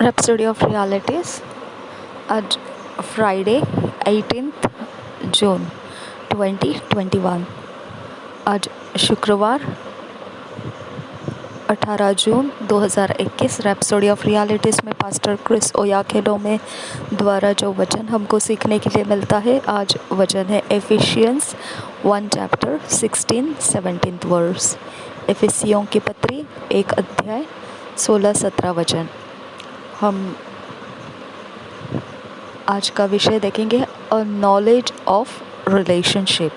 Rhapsody of Realities आज Friday 18 जून 2021। आज शुक्रवार 18 जून 2021। रैप्सोडी ऑफ रियलिटीज़ में पास्टर क्रिस ओयाखेलोमे द्वारा जो वचन हमको सीखने के लिए मिलता है, आज वचन है एफिशियंस 1 चैप्टर 16-17 वर्स। एफिसियों की पत्री 1 अध्याय 16-17 वचन। हम आज का विषय देखेंगे अ नॉलेज ऑफ रिलेशनशिप,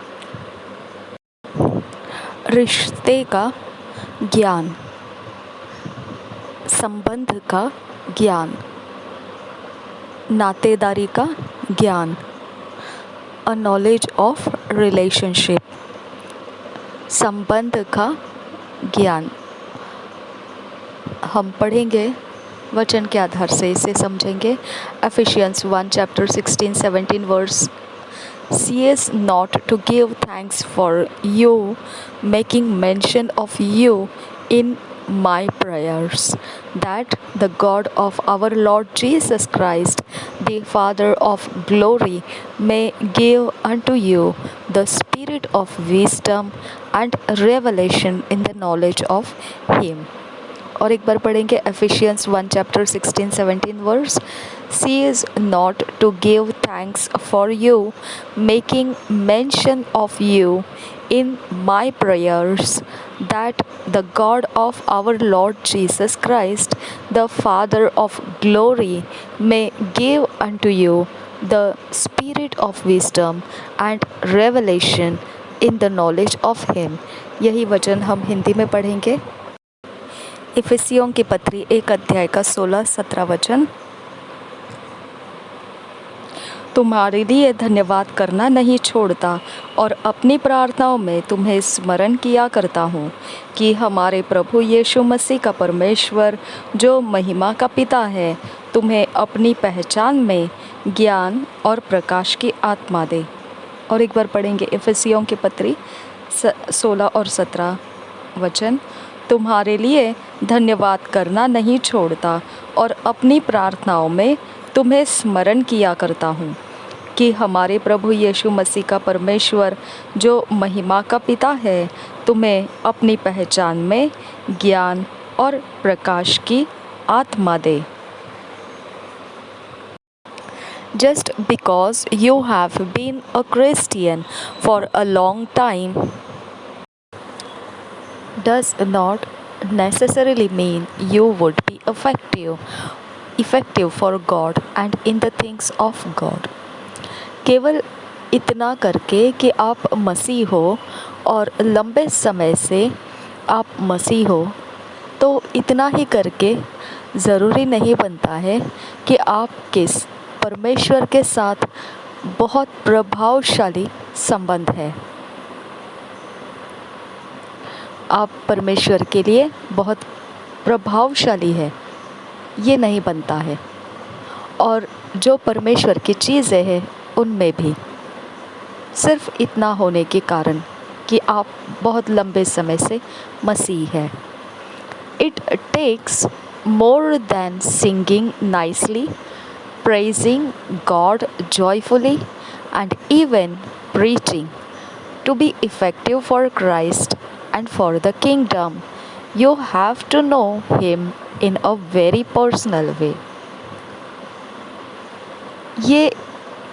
रिश्ते का ज्ञान, संबंध का ज्ञान, नातेदारी का ज्ञान। अ नॉलेज ऑफ रिलेशनशिप, संबंध का ज्ञान। हम पढ़ेंगे वचन के आधार से इसे समझेंगे। Ephesians 1 chapter 16-17 verse. Cease not to give thanks for you, making mention of you in my prayers, that the God of our Lord Jesus Christ, the Father of glory, may give unto you the spirit of wisdom and revelation in the knowledge of him। और एक बार पढ़ेंगे Ephesians 1 chapter 16-17 verse. Cease not to give thanks for you, making mention of you in my prayers, that the God of our Lord Jesus Christ, the Father of glory, may give unto you the spirit of wisdom and revelation in the knowledge of him। यही वचन हम हिंदी में पढ़ेंगे। इफिसियों की पत्री 1 अध्याय का 16-17 वचन। तुम्हारे लिए धन्यवाद करना नहीं छोड़ता और अपनी प्रार्थनाओं में तुम्हें स्मरण किया करता हूँ कि हमारे प्रभु यीशु मसीह का परमेश्वर, जो महिमा का पिता है, तुम्हें अपनी पहचान में ज्ञान और प्रकाश की आत्मा दे। और एक बार पढ़ेंगे इफिसियों की पत्री 16 और 17 वचन। तुम्हारे लिए धन्यवाद करना नहीं छोड़ता और अपनी प्रार्थनाओं में तुम्हें स्मरण किया करता हूँ कि हमारे प्रभु यीशु मसीह का परमेश्वर, जो महिमा का पिता है, तुम्हें अपनी पहचान में ज्ञान और प्रकाश की आत्मा दे। Just because you have been a Christian for a long time does not necessarily mean you would be effective for God and in the things of God। केवल इतना करके कि आप मसीह हो और लंबे समय से आप मसीह हो, तो इतना ही करके ज़रूरी नहीं बनता है कि आप किस परमेश्वर के साथ बहुत प्रभावशाली संबंध है। आप परमेश्वर के लिए बहुत प्रभावशाली है, ये नहीं बनता है। और जो परमेश्वर की चीज़ें हैं उनमें भी सिर्फ इतना होने के कारण कि आप बहुत लंबे समय से मसीह है। It takes more than singing nicely, praising God joyfully, and even preaching to be effective for Christ and for the kingdom. You have to know him in a very personal way। ये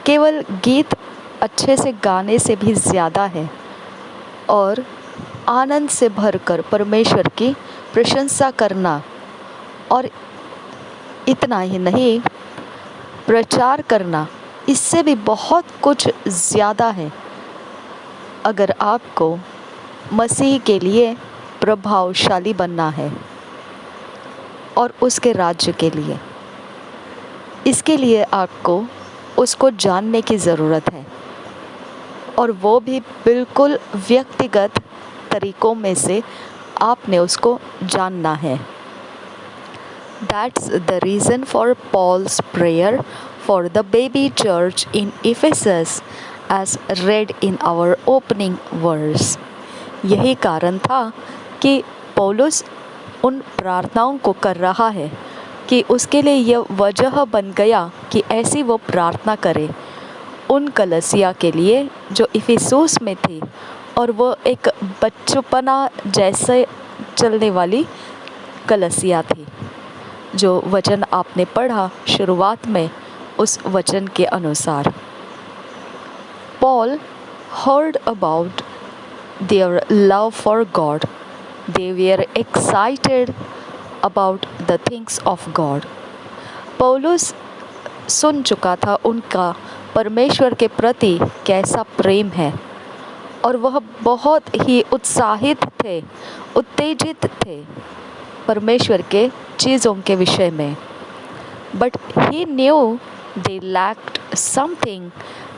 केवल गीत अच्छे से गाने से भी ज़्यादा है और आनंद से भरकर परमेश्वर की प्रशंसा करना, और इतना ही नहीं, प्रचार करना, इससे भी बहुत कुछ ज़्यादा है अगर आपको मसीह के लिए प्रभावशाली बनना है और उसके राज्य के लिए। इसके लिए आपको उसको जानने की ज़रूरत है, और वो भी बिल्कुल व्यक्तिगत तरीक़ों में से आपने उसको जानना है। That's the reason for Paul's prayer for the baby church in Ephesus as read in our opening verse। यही कारण था कि पौलुस उन प्रार्थनाओं को कर रहा है कि उसके लिए यह वजह बन गया कि ऐसी वो प्रार्थना करे उन कलीसिया के लिए जो इफिसुस में थी, और वो एक बचपना जैसे चलने वाली कलीसिया थी। जो वचन आपने पढ़ा शुरुआत में, उस वचन के अनुसार Paul heard about their love for God. They were excited about the things of God. पौलुस सुन चुका था उनका परमेश्वर के प्रति कैसा प्रेम है, और वह बहुत ही उत्साहित थे, उत्तेजित थे परमेश्वर के चीज़ों के विषय में। But he knew they lacked something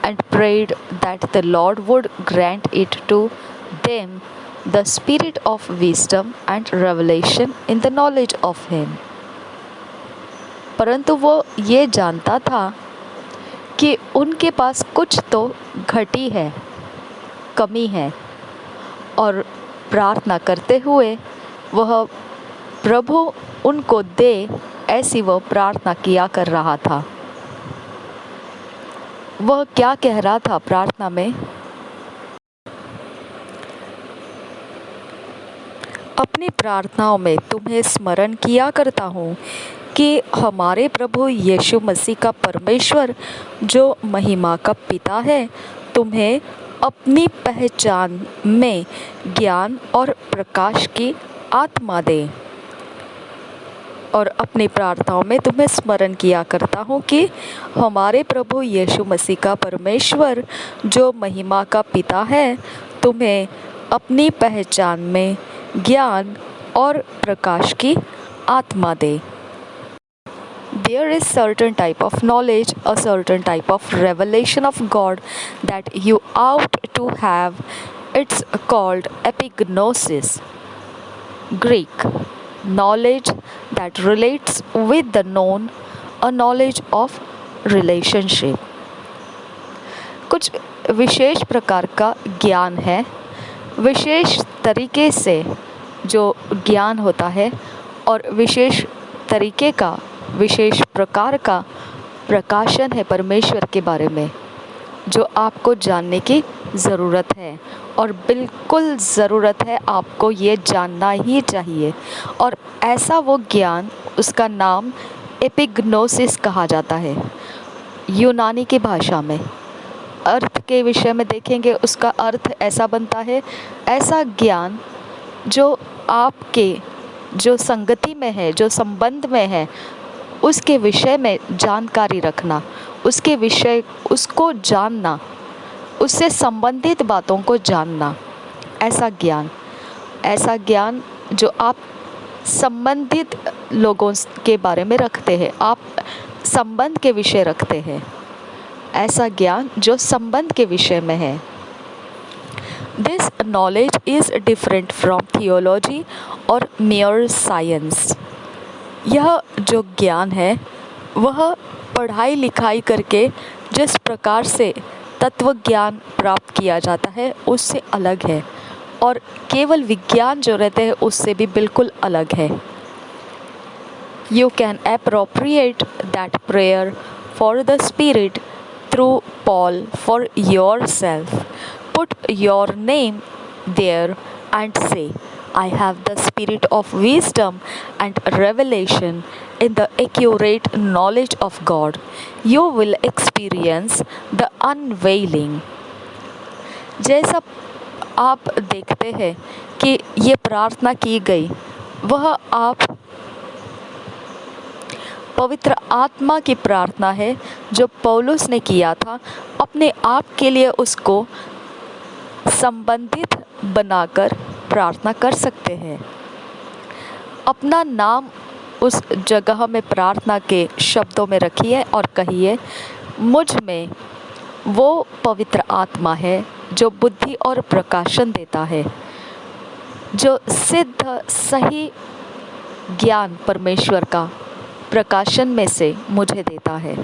and prayed that the Lord would grant it to them, the spirit of wisdom and revelation in the knowledge of Him. परंतु वो ये जानता था कि उनके पास कुछ तो घटी है, कमी है, और प्रार्थना करते हुए वह प्रभु उनको दे, ऐसी वह प्रार्थना किया कर रहा था। वह क्या कह रहा था प्रार्थना में? अपनी प्रार्थनाओं में तुम्हें स्मरण किया करता हूँ कि हमारे प्रभु यीशु मसीह का परमेश्वर जो महिमा का पिता है, तुम्हें अपनी पहचान में ज्ञान और प्रकाश की आत्मा दे। और अपनी प्रार्थनाओं में तुम्हें स्मरण किया करता हूँ कि हमारे प्रभु यीशु मसीह का परमेश्वर जो महिमा का पिता है, तुम्हें अपनी पहचान में ज्ञान और प्रकाश की आत्मा दे। There is certain type of knowledge, a certain type of revelation of God that you ought to have. It's called epignosis. Greek, knowledge that relates with the known, a knowledge of relationship. कुछ विशेष प्रकार का ज्ञान है, विशेष तरीके से जो ज्ञान होता है, और विशेष तरीके का, विशेष प्रकार का प्रकाशन है परमेश्वर के बारे में, जो आपको जानने की ज़रूरत है, और बिल्कुल ज़रूरत है, आपको ये जानना ही चाहिए। और ऐसा वो ज्ञान, उसका नाम एपिग्नोसिस कहा जाता है यूनानी की भाषा में। अर्थ के विषय में देखेंगे, उसका अर्थ ऐसा बनता है, ऐसा ज्ञान जो आपके जो संगति में है, जो संबंध में है, उसके विषय में जानकारी रखना, उसके विषय, उसको जानना, उससे संबंधित बातों को जानना, ऐसा ज्ञान जो आप संबंधित लोगों के बारे में रखते हैं, आप संबंध के विषय रखते हैं, ऐसा ज्ञान जो संबंध के विषय में है। This knowledge is different from theology or mere science. यह जो ज्ञान है, वह पढ़ाई लिखाई करके जिस प्रकार से तत्व ज्ञान प्राप्त किया जाता है, उससे अलग है, और केवल विज्ञान जो रहते हैं उससे भी बिल्कुल अलग है। You can appropriate that prayer for the Spirit through Paul for yourself. Put your name there and say, I have the spirit of wisdom and revelation in the accurate knowledge of God. You will experience the unveiling. जैसा आप देखते हैं कि ये प्रार्थना की गई, वह आप पवित्र आत्मा की प्रार्थना है जो पौलुस ने किया था। अपने आप के लिए उसको संबंधित बनाकर प्रार्थना कर सकते हैं। अपना नाम उस जगह में प्रार्थना के शब्दों में रखिए और कहिए, मुझ में वो पवित्र आत्मा है जो बुद्धि और प्रकाशन देता है, जो सिद्ध सही ज्ञान परमेश्वर का प्रकाशन में से मुझे देता है।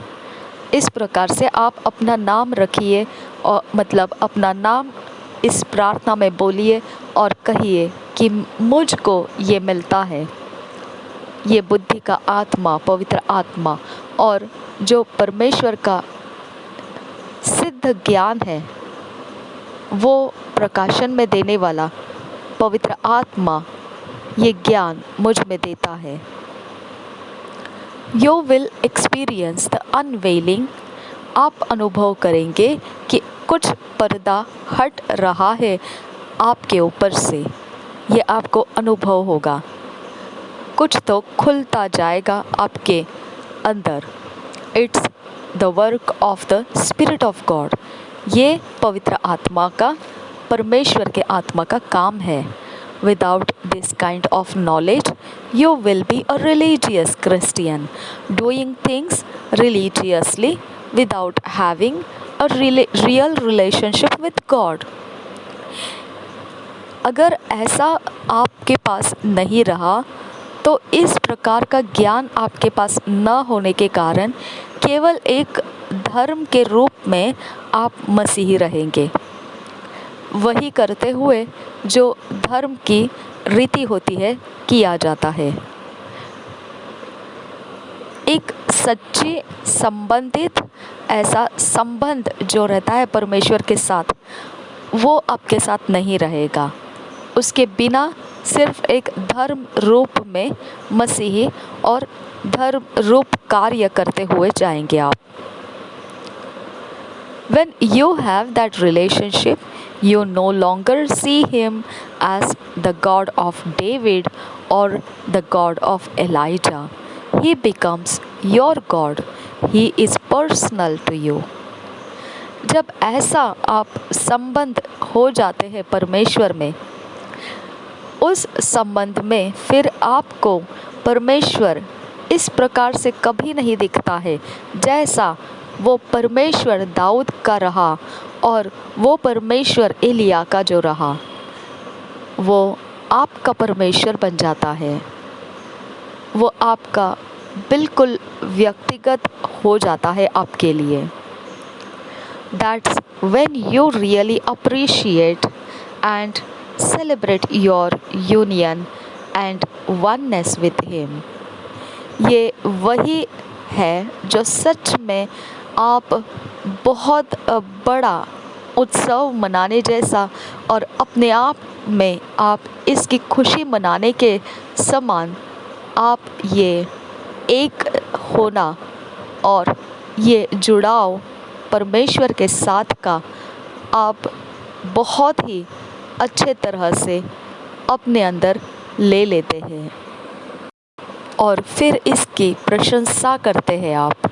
इस प्रकार से आप अपना नाम रखिए, और मतलब अपना नाम इस प्रार्थना में बोलिए और कहिए कि मुझको ये मिलता है। ये बुद्धि का आत्मा, पवित्र आत्मा, और जो परमेश्वर का सिद्ध ज्ञान है वो प्रकाशन में देने वाला पवित्र आत्मा ये ज्ञान मुझ में देता है। You will experience the unveiling। आप अनुभव करेंगे कि कुछ पर्दा हट रहा है आपके ऊपर से, ये आपको अनुभव होगा। कुछ तो खुलता जाएगा आपके अंदर। It's the work of the spirit of God. ये पवित्र आत्मा का, परमेश्वर के आत्मा का काम है। Without this kind of knowledge, you will be a religious Christian, doing things religiously without having a real relationship with God। अगर ऐसा आपके पास नहीं रहा तो इस प्रकार का ज्ञान आपके पास न होने के कारण केवल एक धर्म के रूप में आप मसीही रहेंगे, वही करते हुए जो धर्म की रीति होती है किया जाता है। एक सच्ची संबंधित ऐसा संबंध जो रहता है परमेश्वर के साथ, वो आपके साथ नहीं रहेगा। उसके बिना सिर्फ एक धर्म रूप में मसीही और धर्म रूप कार्य करते हुए जाएंगे आप। When you have that relationship, you no longer see him as the God of David or the God of Elijah. He becomes your God. He is personal to you. जब ऐसा आप संबंध हो जाते हैं परमेश्वर में, उस संबंध में फिर आपको परमेश्वर इस प्रकार से कभी नहीं दिखता है जैसा वो परमेश्वर दाऊद का रहा और वो परमेश्वर एलिया का जो रहा। वो आपका परमेश्वर बन जाता है, वो आपका बिल्कुल व्यक्तिगत हो जाता है आपके लिए। That's when you really appreciate and celebrate your union and oneness with him। ये वही है जो सच में आप बहुत बड़ा उत्सव मनाने जैसा और अपने आप में आप इसकी खुशी मनाने के समान आप ये एक होना और ये जुड़ाव परमेश्वर के साथ का आप बहुत ही अच्छे तरह से अपने अंदर ले लेते हैं और फिर इसकी प्रशंसा करते हैं आप।